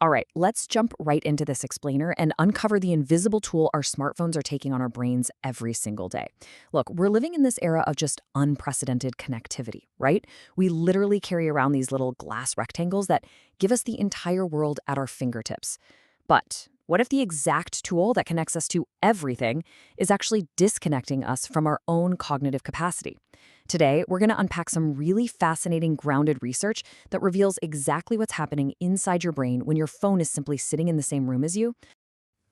All right, let's jump right into this explainer and uncover the invisible tool our smartphones are taking on our brains every single day. Look, we're living in this era of just unprecedented connectivity, right? We literally carry around these little glass rectangles that give us the entire world at our fingertips. But what if the exact tool that connects us to everything is actually disconnecting us from our own cognitive capacity? Today, we're going to unpack some really fascinating grounded research that reveals exactly what's happening inside your brain when your phone is simply sitting in the same room as you.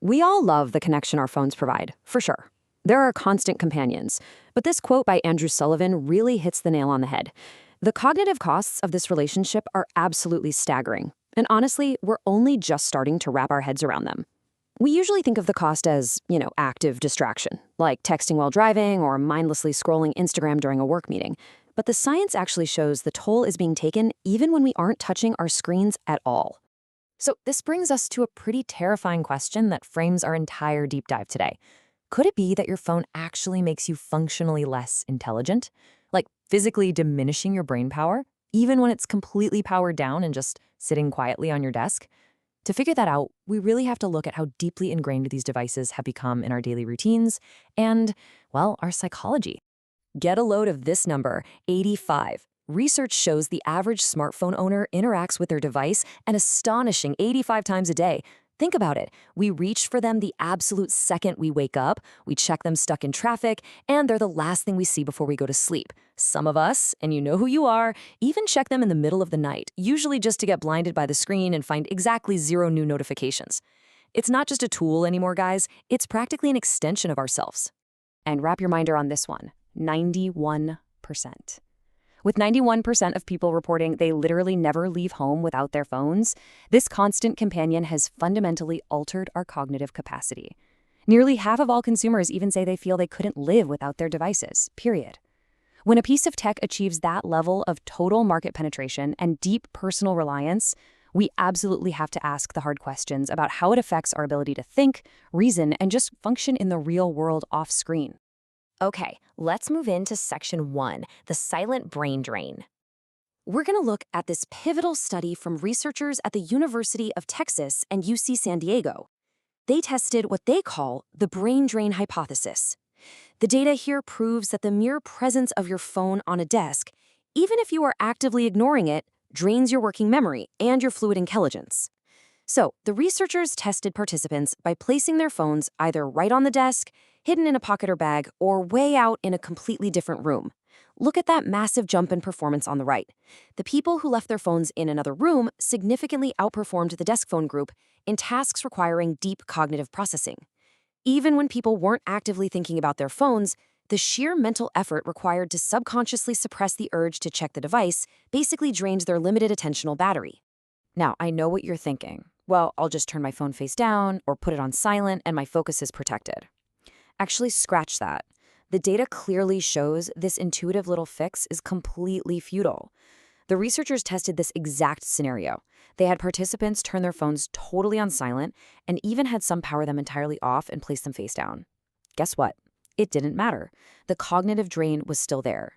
We all love the connection our phones provide, for sure. They're our constant companions. But this quote by Andrew Sullivan really hits the nail on the head. The cognitive costs of this relationship are absolutely staggering. And honestly, we're only just starting to wrap our heads around them. We usually think of the cost as, active distraction, like texting while driving or mindlessly scrolling Instagram during a work meeting. But the science actually shows the toll is being taken even when we aren't touching our screens at all. So this brings us to a pretty terrifying question that frames our entire deep dive today. Could it be that your phone actually makes you functionally less intelligent? Like physically diminishing your brain power, even when it's completely powered down and just sitting quietly on your desk? To figure that out, we really have to look at how deeply ingrained these devices have become in our daily routines and, well, our psychology. Get a load of this number, 85. Research shows the average smartphone owner interacts with their device an astonishing 85 times a day. Think about it. We reach for them the absolute second we wake up, we check them stuck in traffic, and they're the last thing we see before we go to sleep. Some of us, and you know who you are, even check them in the middle of the night, usually just to get blinded by the screen and find exactly 0 new notifications. It's not just a tool anymore, guys. It's practically an extension of ourselves. And wrap your mind around this one, 91%. With 91% of people reporting they literally never leave home without their phones, this constant companion has fundamentally altered our cognitive capacity. Nearly half of all consumers even say they feel they couldn't live without their devices, period. When a piece of tech achieves that level of total market penetration and deep personal reliance, we absolutely have to ask the hard questions about how it affects our ability to think, reason, and just function in the real world off-screen. Okay, let's move into section 1, the silent brain drain. We're going to look at this pivotal study from researchers at the University of Texas and UC San Diego. They tested what they call the brain drain hypothesis. The data here proves that the mere presence of your phone on a desk, even if you are actively ignoring it, drains your working memory and your fluid intelligence. So, the researchers tested participants by placing their phones either right on the desk, hidden in a pocket or bag, or way out in a completely different room. Look at that massive jump in performance on the right. The people who left their phones in another room significantly outperformed the desk phone group in tasks requiring deep cognitive processing. Even when people weren't actively thinking about their phones, the sheer mental effort required to subconsciously suppress the urge to check the device basically drained their limited attentional battery. Now, I know what you're thinking. Well, I'll just turn my phone face down or put it on silent and my focus is protected. Actually, scratch that. The data clearly shows this intuitive little fix is completely futile. The researchers tested this exact scenario. They had participants turn their phones totally on silent and even had some power them entirely off and place them face down. Guess what? It didn't matter. The cognitive drain was still there.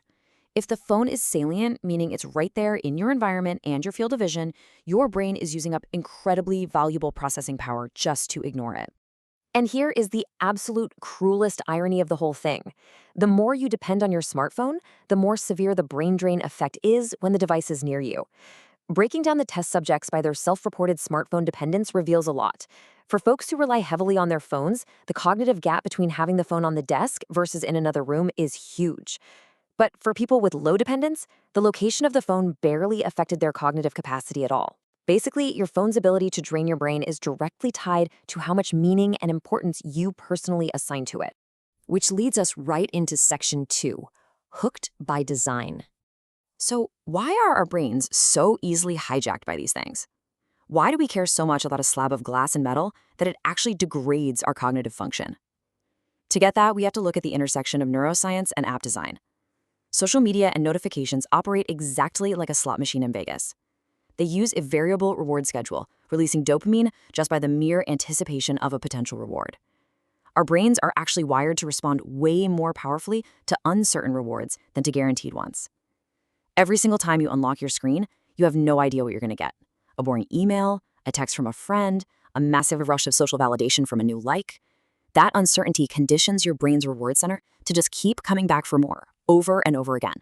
If the phone is salient, meaning it's right there in your environment and your field of vision, your brain is using up incredibly valuable processing power just to ignore it. And here is the absolute cruelest irony of the whole thing. The more you depend on your smartphone, the more severe the brain drain effect is when the device is near you. Breaking down the test subjects by their self-reported smartphone dependence reveals a lot. For folks who rely heavily on their phones, the cognitive gap between having the phone on the desk versus in another room is huge. But for people with low dependence, the location of the phone barely affected their cognitive capacity at all. Basically, your phone's ability to drain your brain is directly tied to how much meaning and importance you personally assign to it. Which leads us right into section 2, hooked by design. So why are our brains so easily hijacked by these things? Why do we care so much about a slab of glass and metal that it actually degrades our cognitive function? To get that, we have to look at the intersection of neuroscience and app design. Social media and notifications operate exactly like a slot machine in Vegas. They use a variable reward schedule, releasing dopamine just by the mere anticipation of a potential reward. Our brains are actually wired to respond way more powerfully to uncertain rewards than to guaranteed ones. Every single time you unlock your screen, you have no idea what you're going to get. A boring email, a text from a friend, a massive rush of social validation from a new like. That uncertainty conditions your brain's reward center to just keep coming back for more, over and over again.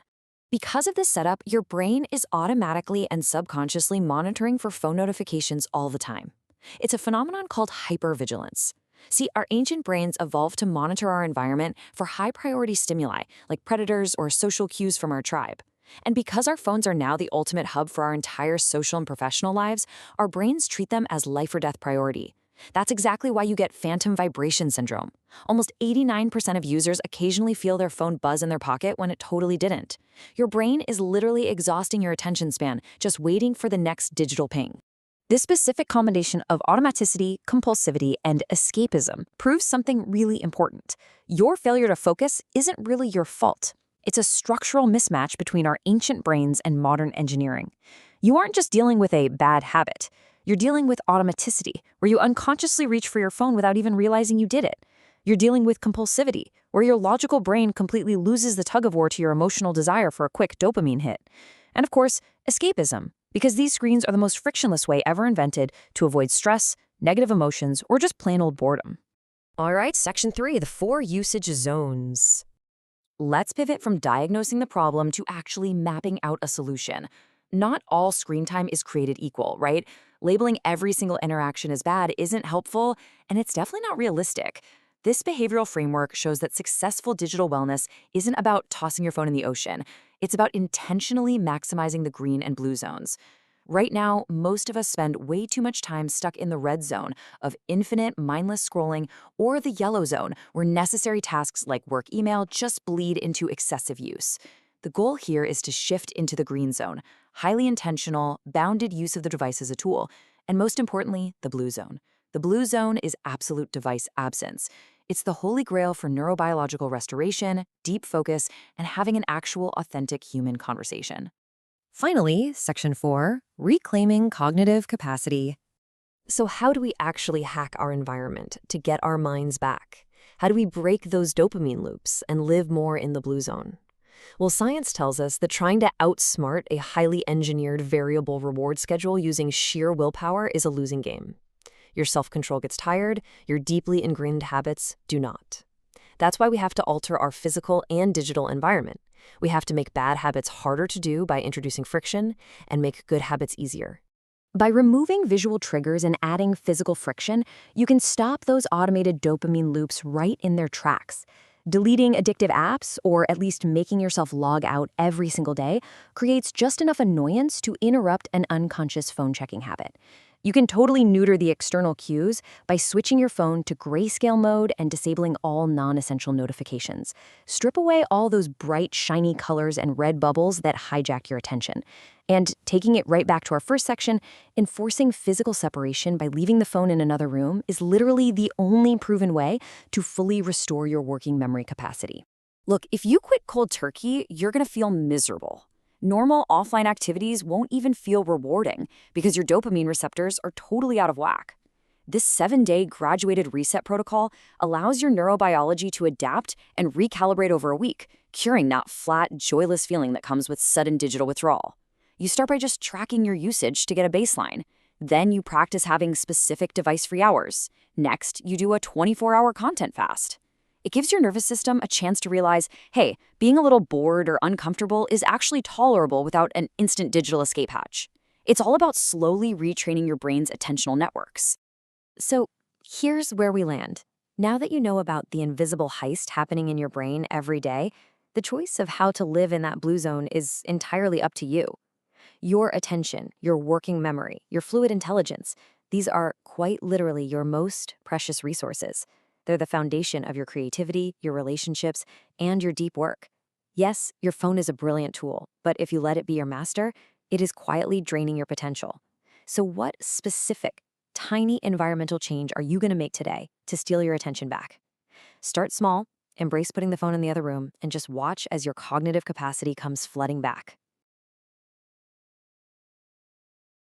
Because of this setup, your brain is automatically and subconsciously monitoring for phone notifications all the time. It's a phenomenon called hypervigilance. See, our ancient brains evolved to monitor our environment for high-priority stimuli, like predators or social cues from our tribe. And because our phones are now the ultimate hub for our entire social and professional lives, our brains treat them as life or death priority. That's exactly why you get phantom vibration syndrome. Almost 89% of users occasionally feel their phone buzz in their pocket when it totally didn't. Your brain is literally exhausting your attention span, just waiting for the next digital ping. This specific combination of automaticity, compulsivity, and escapism proves something really important. Your failure to focus isn't really your fault. It's a structural mismatch between our ancient brains and modern engineering. You aren't just dealing with a bad habit. You're dealing with automaticity, where you unconsciously reach for your phone without even realizing you did it. You're dealing with compulsivity, where your logical brain completely loses the tug-of-war to your emotional desire for a quick dopamine hit. And of course, escapism, because these screens are the most frictionless way ever invented to avoid stress, negative emotions, or just plain old boredom. All right, section 3, the 4 usage zones. Let's pivot from diagnosing the problem to actually mapping out a solution. Not all screen time is created equal, right? Labeling every single interaction as bad isn't helpful, and it's definitely not realistic. This behavioral framework shows that successful digital wellness isn't about tossing your phone in the ocean. It's about intentionally maximizing the green and blue zones. Right now, most of us spend way too much time stuck in the red zone of infinite, mindless scrolling or the yellow zone, where necessary tasks like work email just bleed into excessive use. The goal here is to shift into the green zone, highly intentional, bounded use of the device as a tool, and most importantly, the blue zone. The blue zone is absolute device absence. It's the holy grail for neurobiological restoration, deep focus, and having an actual, authentic human conversation. Finally, section 4, reclaiming cognitive capacity. So how do we actually hack our environment to get our minds back? How do we break those dopamine loops and live more in the blue zone? Well, science tells us that trying to outsmart a highly engineered variable reward schedule using sheer willpower is a losing game. Your self-control gets tired, your deeply ingrained habits do not. That's why we have to alter our physical and digital environment. We have to make bad habits harder to do by introducing friction and make good habits easier. By removing visual triggers and adding physical friction, you can stop those automated dopamine loops right in their tracks. Deleting addictive apps, or at least making yourself log out every single day, creates just enough annoyance to interrupt an unconscious phone checking habit. You can totally neuter the external cues by switching your phone to grayscale mode and disabling all non-essential notifications. Strip away all those bright, shiny colors and red bubbles that hijack your attention. And taking it right back to our first section, enforcing physical separation by leaving the phone in another room is literally the only proven way to fully restore your working memory capacity. Look, if you quit cold turkey, you're going to feel miserable. Normal offline activities won't even feel rewarding because your dopamine receptors are totally out of whack. This 7-day graduated reset protocol allows your neurobiology to adapt and recalibrate over a week, curing that flat, joyless feeling that comes with sudden digital withdrawal. You start by just tracking your usage to get a baseline. Then you practice having specific device-free hours. Next, you do a 24-hour content fast. It gives your nervous system a chance to realize, hey, being a little bored or uncomfortable is actually tolerable without an instant digital escape hatch. It's all about slowly retraining your brain's attentional networks. So here's where we land. Now that you know about the invisible heist happening in your brain every day, the choice of how to live in that blue zone is entirely up to you. Your attention, your working memory, your fluid intelligence, these are quite literally your most precious resources. They're the foundation of your creativity, your relationships, and your deep work. Yes, your phone is a brilliant tool, but if you let it be your master, it is quietly draining your potential. So what specific, tiny environmental change are you going to make today to steal your attention back? Start small, embrace putting the phone in the other room, and just watch as your cognitive capacity comes flooding back.